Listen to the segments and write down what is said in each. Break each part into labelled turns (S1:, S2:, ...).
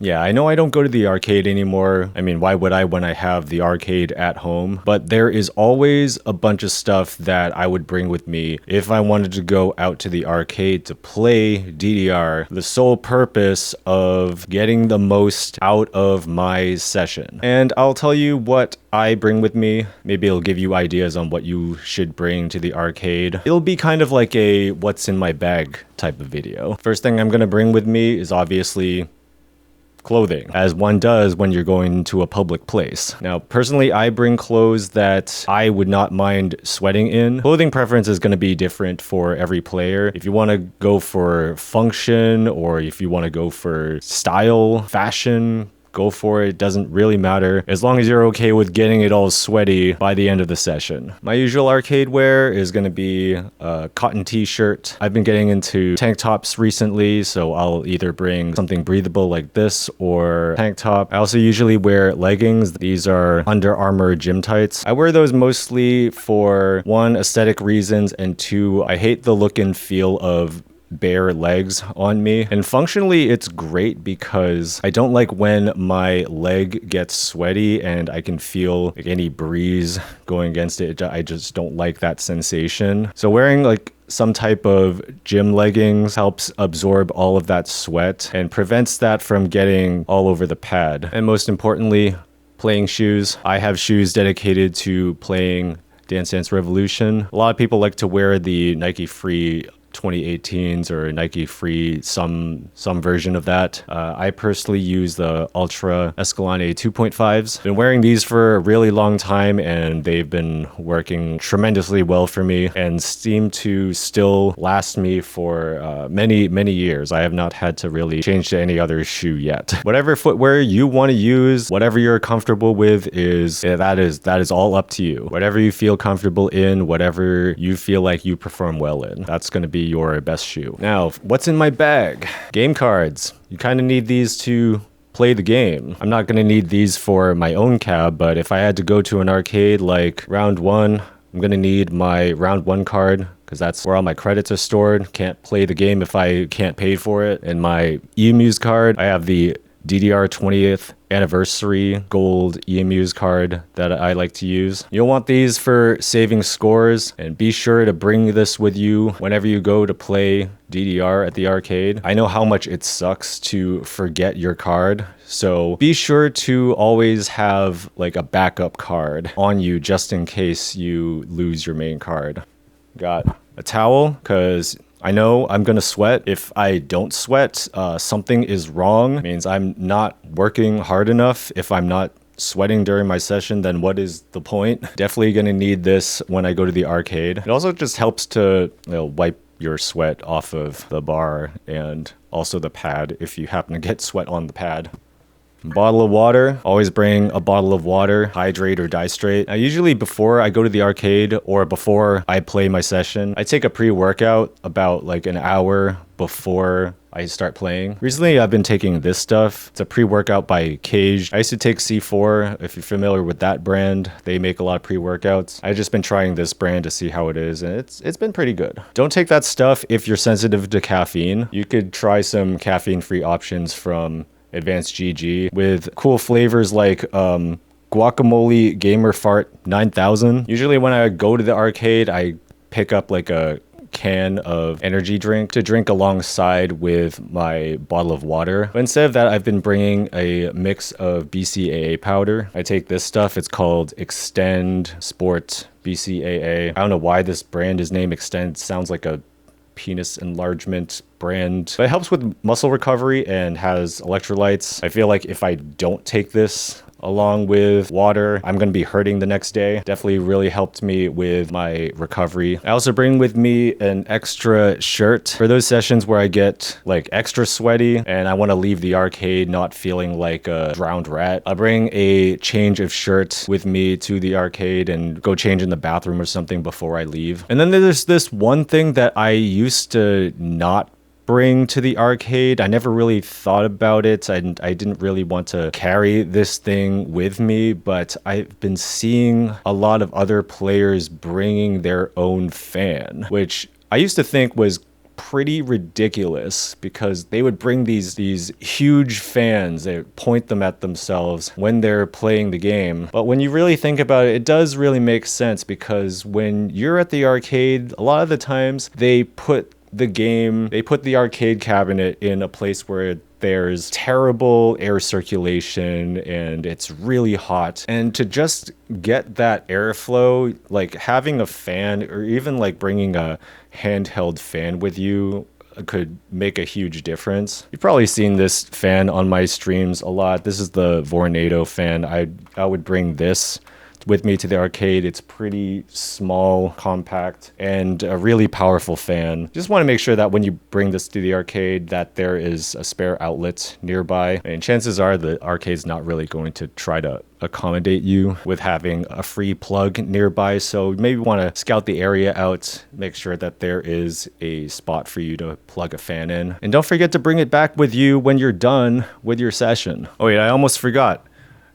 S1: Yeah, I know I don't go to the arcade anymore. I mean, why would I when I have the arcade at home? But there is always a bunch of stuff that I would bring with me if I wanted to go out to the arcade to play DDR. The sole purpose of getting the most out of my session. And I'll tell you what I bring with me. Maybe it'll give you ideas on what you should bring to the arcade. It'll be kind of like a what's in my bag type of video. First thing I'm gonna bring with me is obviously clothing, as one does when you're going to a public place. Now, personally, I bring clothes that I would not mind sweating in. Clothing preference is going to be different for every player. If you want to go for function or if you want to go for style, fashion, go for it. Doesn't really matter as long as you're okay with getting it all sweaty by the end of the session. My usual arcade wear is going to be a cotton t-shirt. I've been getting into tank tops recently, so I'll either bring something breathable like this or tank top. I also usually wear leggings. These are Under Armour gym tights. I wear those mostly for one, aesthetic reasons, and two, I hate the look and feel of bare legs on me. And functionally it's great because I don't like when my leg gets sweaty and I can feel like any breeze going against it. I just don't like that sensation. So wearing like some type of gym leggings helps absorb all of that sweat and prevents that from getting all over the pad. And most importantly, playing shoes. I have shoes dedicated to playing Dance Dance Revolution. A lot of people like to wear the Nike Free 2018s or Nike Free, some version of that. I personally use the Ultra Escalante 2.5s. Been wearing these for a really long time and they've been working tremendously well for me and seem to still last me for many years. I have not had to really change to any other shoe yet. Whatever footwear you want to use, whatever you're comfortable with that is all up to you. Whatever you feel comfortable in, whatever you feel like you perform well in, that's going to be your best shoe. Now, what's in my bag? Game cards. You kind of need these to play the game. I'm not going to need these for my own cab, but if I had to go to an arcade like round one, I'm going to need my round one card because that's where all my credits are stored. Can't play the game if I can't pay for it. And my EMU's card, I have the DDR 20th anniversary gold EMU's card that I like to use. You'll want these for saving scores, and be sure to bring this with you whenever you go to play DDR at the arcade. I know how much it sucks to forget your card, so be sure to always have like a backup card on you just in case you lose your main card. Got a towel because I know I'm gonna sweat. If I don't sweat, something is wrong. It means I'm not working hard enough. If I'm not sweating during my session, then what is the point? Definitely gonna need this when I go to the arcade. It also just helps to, wipe your sweat off of the bar and also the pad if you happen to get sweat on the pad. Bottle of water. Always bring a bottle of water, hydrate or die straight. Now, usually before I go to the arcade or before I play my session, I take a pre-workout about like an hour before I start playing. Recently, I've been taking this stuff. It's a pre-workout by Cage. I used to take C4. If you're familiar with that brand, they make a lot of pre-workouts. I've just been trying this brand to see how it is, and it's been pretty good. Don't take that stuff if you're sensitive to caffeine. You could try some caffeine-free options from Advanced GG with cool flavors like guacamole gamer fart 9000. Usually when I go to the arcade, I pick up like a can of energy drink to drink alongside with my bottle of water. But instead of that, I've been bringing a mix of BCAA powder. I take this stuff. It's called Extend Sport BCAA. I don't know why this brand is named Extend. It sounds like a penis enlargement brand, but it helps with muscle recovery and has electrolytes. I feel like if I don't take this along with water, I'm going to be hurting the next day. Definitely really helped me with my recovery. I also bring with me an extra shirt for those sessions where I get like extra sweaty and I want to leave the arcade not feeling like a drowned rat. I bring a change of shirt with me to the arcade and go change in the bathroom or something before I leave. And then there's this one thing that I used to not bring to the arcade. I never really thought about it. I didn't really want to carry this thing with me, but I've been seeing a lot of other players bringing their own fan, which I used to think was pretty ridiculous because they would bring these huge fans. They would point them at themselves when they're playing the game. But when you really think about it, it does really make sense because when you're at the arcade, a lot of the times they put the arcade cabinet in a place where there's terrible air circulation and it's really hot. And to just get that airflow, like having a fan or even like bringing a handheld fan with you could make a huge difference. You've probably seen this fan on my streams a lot. This is the Vornado fan. I would bring this with me to the arcade. It's pretty small, compact, and a really powerful fan. Just want to make sure that when you bring this to the arcade that there is a spare outlet nearby. And chances are the arcade's not really going to try to accommodate you with having a free plug nearby. So maybe want to scout the area out, make sure that there is a spot for you to plug a fan in. And don't forget to bring it back with you when you're done with your session. Oh wait, I almost forgot.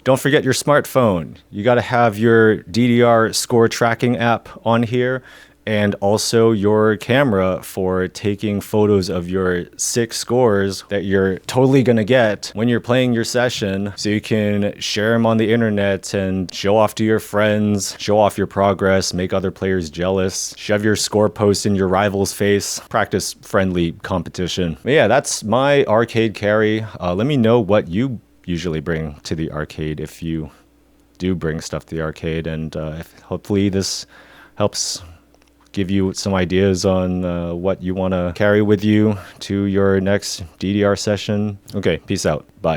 S1: Don't forget your smartphone. You got to have your DDR score tracking app on here and also your camera for taking photos of your 6 scores that you're totally going to get when you're playing your session so you can share them on the internet and show off to your friends, show off your progress, make other players jealous, shove your score post in your rival's face, practice friendly competition. But yeah, that's my arcade carry. Let me know what you usually bring to the arcade if you do bring stuff to the arcade, and hopefully this helps give you some ideas on what you want to carry with you to your next DDR session. Okay, peace out. Bye.